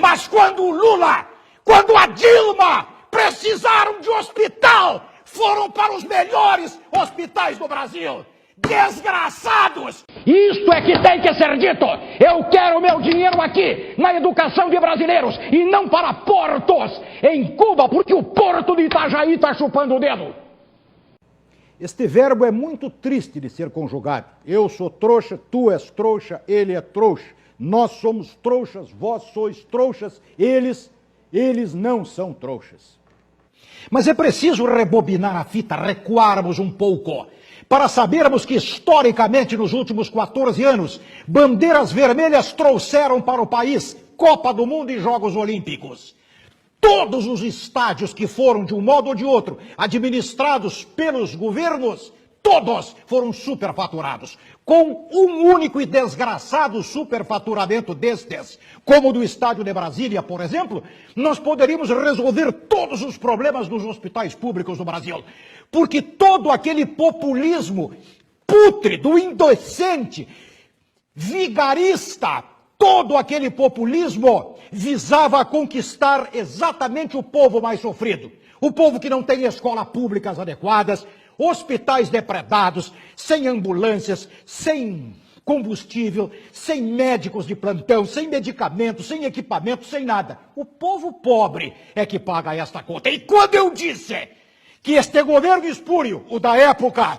Mas quando o Lula, quando a Dilma precisaram de hospital, foram para os melhores hospitais do Brasil. Desgraçados! Isto é que tem que ser dito! Eu quero meu dinheiro aqui, na educação de brasileiros, e não para portos em Cuba, porque o porto de Itajaí está chupando o dedo. Este verbo é muito triste de ser conjugado. Eu sou trouxa, tu és trouxa, ele é trouxa. Nós somos trouxas, vós sois trouxas, eles não são trouxas. Mas é preciso rebobinar a fita, recuarmos um pouco, para sabermos que historicamente nos últimos 14 anos, bandeiras vermelhas trouxeram para o país Copa do Mundo e Jogos Olímpicos. Todos os estádios que foram, de um modo ou de outro, administrados pelos governos, todos foram superfaturados. Com um único e desgraçado superfaturamento destes, como o do estádio de Brasília, por exemplo, nós poderíamos resolver todos os problemas dos hospitais públicos do Brasil. Porque todo aquele populismo pútrido, indecente, vigarista, todo aquele populismo visava conquistar exatamente o povo mais sofrido. O povo que não tem escolas públicas adequadas, hospitais depredados, sem ambulâncias, sem combustível, sem médicos de plantão, sem medicamentos, sem equipamento, sem nada. O povo pobre é que paga esta conta. E quando eu disse que este governo espúrio, o da época,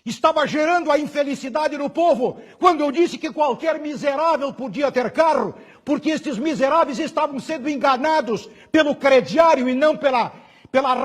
estava gerando a infelicidade no povo, quando eu disse que qualquer miserável podia ter carro, porque estes miseráveis estavam sendo enganados pelo crediário e não pela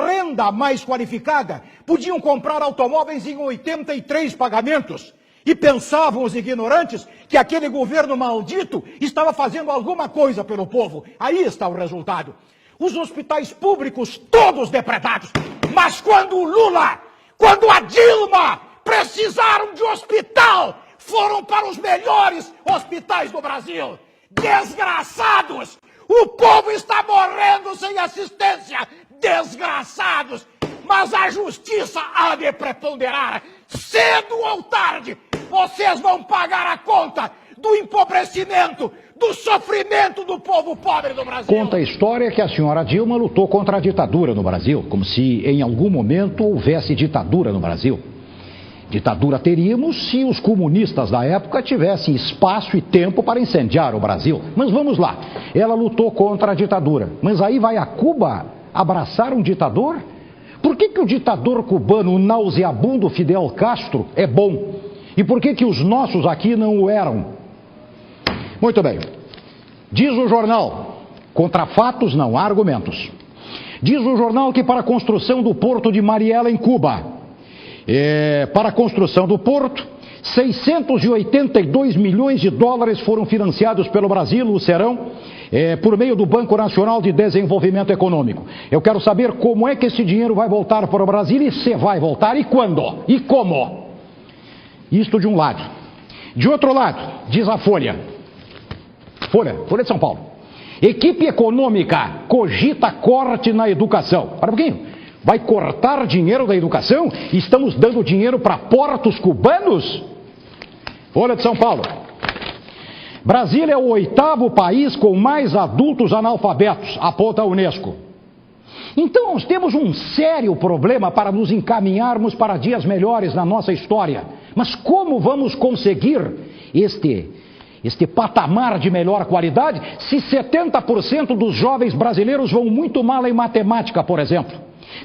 renda mais qualificada, podiam comprar automóveis em 83 pagamentos. E pensavam os ignorantes que aquele governo maldito estava fazendo alguma coisa pelo povo. Aí está o resultado. Os hospitais públicos todos depredados. Mas quando o Lula, quando a Dilma precisaram de hospital, foram para os melhores hospitais do Brasil. Desgraçados! O povo está morrendo sem assistência. Desgraçados! Mas a justiça há de preponderar. Cedo ou tarde, vocês vão pagar a conta do empobrecimento, do sofrimento do povo pobre do Brasil. Conta a história que a senhora Dilma lutou contra a ditadura no Brasil, como se em algum momento houvesse ditadura no Brasil. Ditadura teríamos se os comunistas da época tivessem espaço e tempo para incendiar o Brasil. Mas vamos lá, ela lutou contra a ditadura. Mas aí vai a Cuba abraçar um ditador? Por que o ditador cubano, o nauseabundo Fidel Castro, é bom? E por que os nossos aqui não o eram? Muito bem. Diz o jornal, contra fatos não há argumentos. Diz o jornal que para a construção do porto de Mariela em Cuba, para a construção do porto, 682 milhões de dólares foram financiados pelo Brasil, o Serão, por meio do Banco Nacional de Desenvolvimento Econômico. Eu quero saber como é que esse dinheiro vai voltar para o Brasil e se vai voltar e quando e como. Isto de um lado. De outro lado, diz a Folha de São Paulo. Equipe econômica cogita corte na educação. Para um pouquinho. Vai cortar dinheiro da educação? Estamos dando dinheiro para portos cubanos? Folha de São Paulo. Brasil é o 8º país com mais adultos analfabetos, aponta a Unesco. Então nós temos um sério problema para nos encaminharmos para dias melhores na nossa história. Mas como vamos conseguir este patamar de melhor qualidade se 70% dos jovens brasileiros vão muito mal em matemática, por exemplo?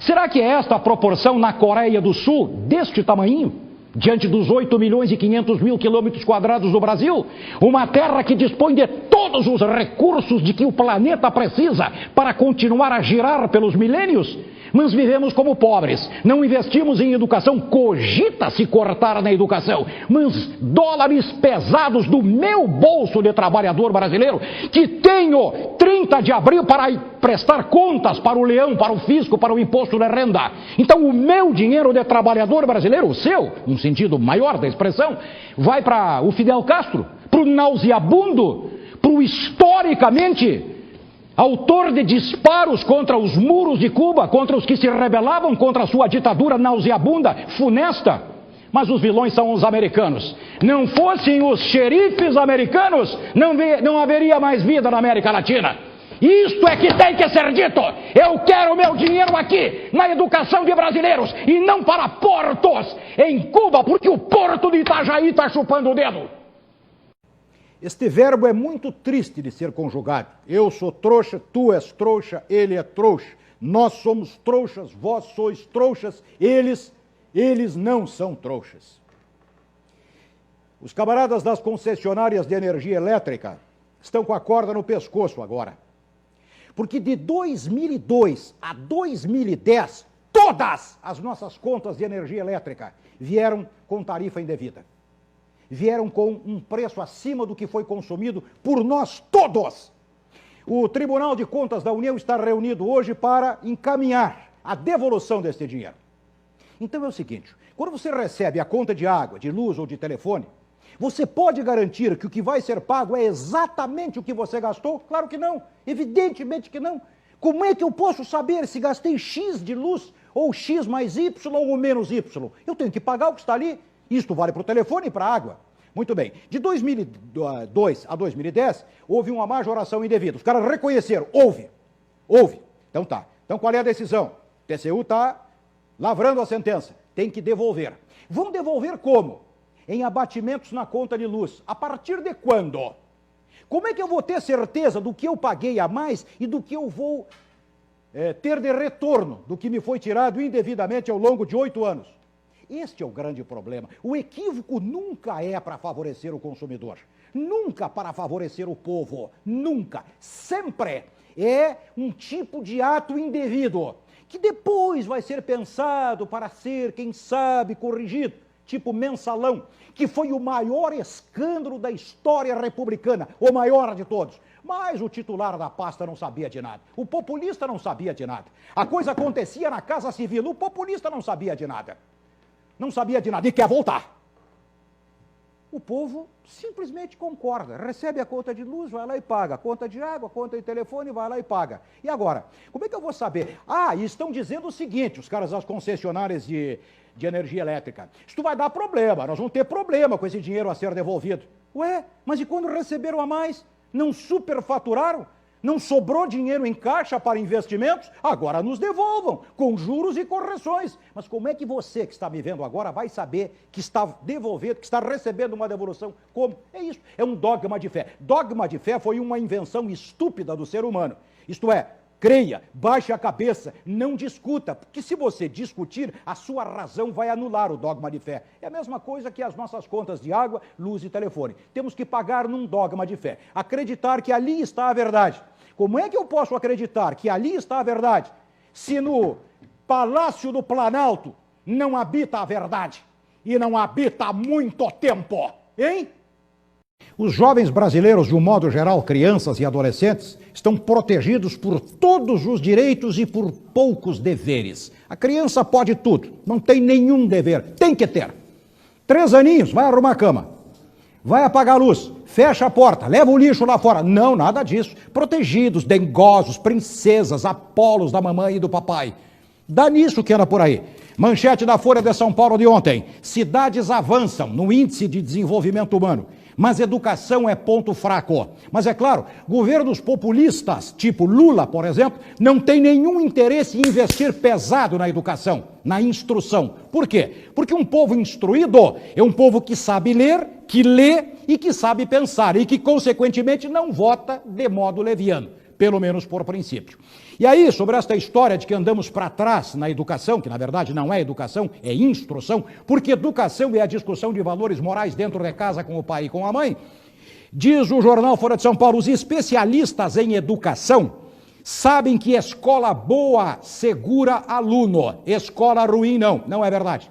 Será que é esta a proporção na Coreia do Sul, deste tamanhinho? Diante dos 8 milhões e 500 mil quilômetros quadrados do Brasil, uma terra que dispõe de todos os recursos de que o planeta precisa para continuar a girar pelos milênios, mas vivemos como pobres, não investimos em educação, cogita-se cortar na educação, mas dólares pesados do meu bolso de trabalhador brasileiro, que tenho 30 de abril para prestar contas para o leão, para o fisco, para o imposto de renda. Então o meu dinheiro de trabalhador brasileiro, o seu, no sentido maior da expressão, vai para o Fidel Castro, para o nauseabundo, para o historicamente autor de disparos contra os muros de Cuba, contra os que se rebelavam contra a sua ditadura nauseabunda, funesta. Mas os vilões são os americanos. Não fossem os xerifes americanos, não haveria mais vida na América Latina. Isto é que tem que ser dito. Eu quero meu dinheiro aqui, na educação de brasileiros, e não para portos em Cuba, porque o porto de Itajaí está chupando o dedo. Este verbo é muito triste de ser conjugado. Eu sou trouxa, tu és trouxa, ele é trouxa. Nós somos trouxas, vós sois trouxas, eles não são trouxas. Os camaradas das concessionárias de energia elétrica estão com a corda no pescoço agora. Porque de 2002 a 2010, todas as nossas contas de energia elétrica vieram com tarifa indevida. Vieram com um preço acima do que foi consumido por nós todos. O Tribunal de Contas da União está reunido hoje para encaminhar a devolução deste dinheiro. Então é o seguinte, quando você recebe a conta de água, de luz ou de telefone, você pode garantir que o que vai ser pago é exatamente o que você gastou? Claro que não, evidentemente que não. Como é que eu posso saber se gastei X de luz, ou X mais Y ou menos Y? Eu tenho que pagar o que está ali. Isto vale para o telefone e para a água. Muito bem. De 2002 a 2010, houve uma majoração indevida. Os caras reconheceram. Houve. Então tá. Então qual é a decisão? O TCU está lavrando a sentença. Tem que devolver. Vão devolver como? Em abatimentos na conta de luz. A partir de quando? Como é que eu vou ter certeza do que eu paguei a mais e do que eu vou ter de retorno do que me foi tirado indevidamente ao longo de 8 anos? Este é o grande problema. O equívoco nunca é para favorecer o consumidor. Nunca para favorecer o povo. Nunca. Sempre é um tipo de ato indevido, que depois vai ser pensado para ser, quem sabe, corrigido. Tipo mensalão, que foi o maior escândalo da história republicana, o maior de todos. Mas o titular da pasta não sabia de nada. O populista não sabia de nada. A coisa acontecia na Casa Civil, o populista não sabia de nada. Não sabia de nada e quer voltar. O povo simplesmente concorda, recebe a conta de luz, vai lá e paga, a conta de água, a conta de telefone, vai lá e paga. E agora, como é que eu vou saber? E estão dizendo o seguinte, os caras das concessionárias de energia elétrica, isto vai dar problema, nós vamos ter problema com esse dinheiro a ser devolvido. Ué, mas e quando receberam a mais? Não superfaturaram? Não sobrou dinheiro em caixa para investimentos? Agora nos devolvam, com juros e correções. Mas como é que você que está me vendo agora vai saber que está devolvendo, que está recebendo uma devolução? Como? É isso, é um dogma de fé. Dogma de fé foi uma invenção estúpida do ser humano. Isto é, creia, baixe a cabeça, não discuta, porque se você discutir, a sua razão vai anular o dogma de fé. É a mesma coisa que as nossas contas de água, luz e telefone. Temos que pagar num dogma de fé, acreditar que ali está a verdade. Como é que eu posso acreditar que ali está a verdade, se no Palácio do Planalto não habita a verdade? E não habita há muito tempo, hein? Os jovens brasileiros, de um modo geral, crianças e adolescentes, estão protegidos por todos os direitos e por poucos deveres. A criança pode tudo, não tem nenhum dever, tem que ter. 3 aninhos, vai arrumar a cama, vai apagar a luz, fecha a porta, leva o lixo lá fora. Não, nada disso. Protegidos, dengosos, princesas, Apolos da mamãe e do papai. Dá nisso que anda por aí. Manchete da Folha de São Paulo de ontem. Cidades avançam no índice de desenvolvimento humano, mas educação é ponto fraco. Mas é claro, governos populistas, tipo Lula, por exemplo, não tem nenhum interesse em investir pesado na educação, na instrução. Por quê? Porque um povo instruído é um povo que sabe ler, que lê e que sabe pensar e que, consequentemente, não vota de modo leviano, pelo menos por princípio. E aí, sobre esta história de que andamos para trás na educação, que na verdade não é educação, é instrução, porque educação é a discussão de valores morais dentro de casa com o pai e com a mãe, diz o jornal Folha de São Paulo, os especialistas em educação sabem que escola boa segura aluno, escola ruim não é verdade.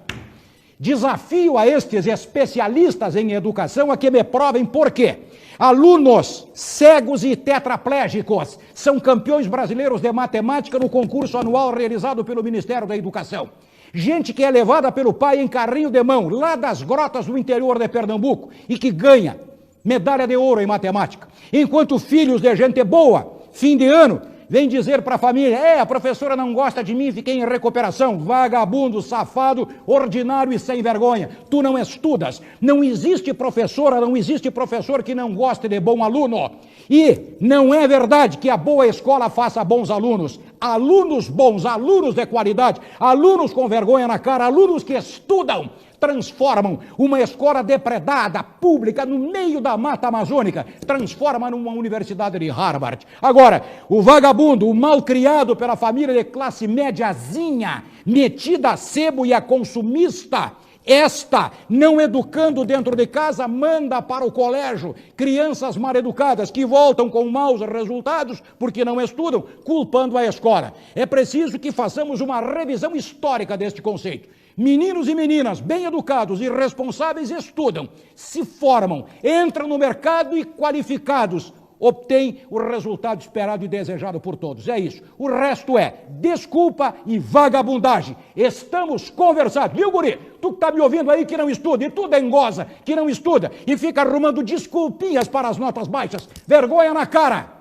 Desafio a estes especialistas em educação a que me provem por quê. Alunos cegos e tetraplégicos são campeões brasileiros de matemática no concurso anual realizado pelo Ministério da Educação. Gente que é levada pelo pai em carrinho de mão, lá das grotas do interior de Pernambuco, e que ganha medalha de ouro em matemática. Enquanto filhos de gente boa, fim de ano, vem dizer para a família, a professora não gosta de mim, fiquei em recuperação, vagabundo, safado, ordinário e sem vergonha. Tu não estudas. Não existe professora, não existe professor que não goste de bom aluno. E não é verdade que a boa escola faça bons alunos. Alunos bons, alunos de qualidade, alunos com vergonha na cara, alunos que estudam, transformam uma escola depredada, pública, no meio da mata amazônica, transforma numa universidade de Harvard. Agora, o vagabundo, o malcriado pela família de classe médiazinha, metida a sebo e a consumista, esta, não educando dentro de casa, manda para o colégio crianças mal educadas que voltam com maus resultados porque não estudam, culpando a escola. É preciso que façamos uma revisão histórica deste conceito. Meninos e meninas bem educados e responsáveis estudam, se formam, entram no mercado e qualificados, obtêm o resultado esperado e desejado por todos. É isso. O resto é desculpa e vagabundagem. Estamos conversados. Viu, guri? Tu que está me ouvindo aí que não estuda, e tu dengosa que não estuda e fica arrumando desculpinhas para as notas baixas. Vergonha na cara!